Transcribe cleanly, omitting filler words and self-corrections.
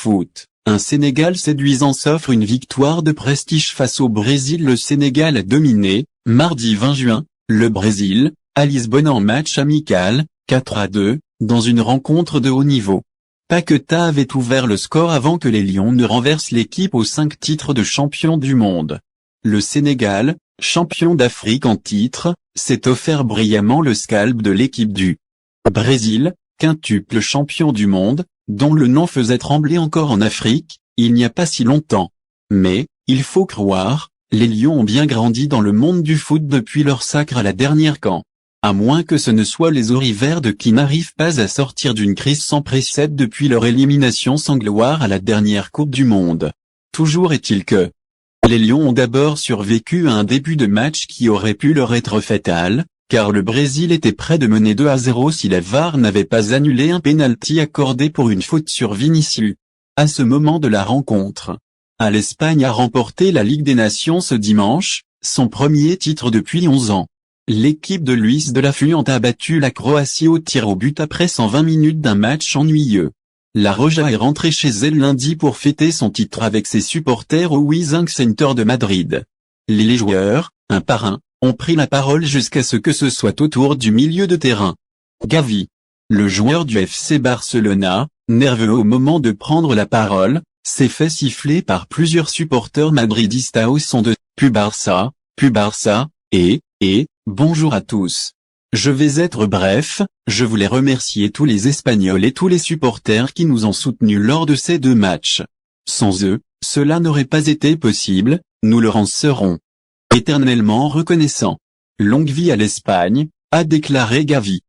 foot, un Sénégal séduisant s'offre une victoire de prestige face au Brésil. Le Sénégal a dominé, mardi 20 juin, le Brésil, à Lisbonne en match amical, 4-2, dans une rencontre de haut niveau. Paqueta avait ouvert le score avant que les Lions ne renversent l'équipe aux 5 titres de champion du monde. Le Sénégal, champion d'Afrique en titre, s'est offert brillamment le scalp de l'équipe du Brésil, quintuple champion du monde, dont le nom faisait trembler encore en Afrique, il n'y a pas si longtemps. Mais, il faut croire, les Lions ont bien grandi dans le monde du foot depuis leur sacre à la dernière CAN. À moins que ce ne soit les Auriverts qui n'arrivent pas à sortir d'une crise sans précédent depuis leur élimination sans gloire à la dernière Coupe du Monde. Toujours est-il que les Lions ont d'abord survécu à un début de match qui aurait pu leur être fatal, car le Brésil était près de mener 2-0 si la VAR n'avait pas annulé un pénalty accordé pour une faute sur Vinicius. À ce moment de la rencontre, l'Espagne a remporté la Ligue des Nations ce dimanche, son premier titre depuis 11 ans. L'équipe de Luis de la Fuente a battu la Croatie au tir au but après 120 minutes d'un match ennuyeux. La Roja est rentrée chez elle lundi pour fêter son titre avec ses supporters au Wizink Center de Madrid. Les joueurs, un par un, ont pris la parole jusqu'à ce que ce soit au tour du milieu de terrain. Gavi, le joueur du FC Barcelona, nerveux au moment de prendre la parole, s'est fait siffler par plusieurs supporters madridistas au son de « Pu Barça », et « Bonjour à tous. Je vais être bref, je voulais remercier tous les Espagnols et tous les supporters qui nous ont soutenus lors de ces 2 matchs. Sans eux, cela n'aurait pas été possible, nous leur en serons éternellement reconnaissants. Longue vie à l'Espagne, a déclaré Gavi.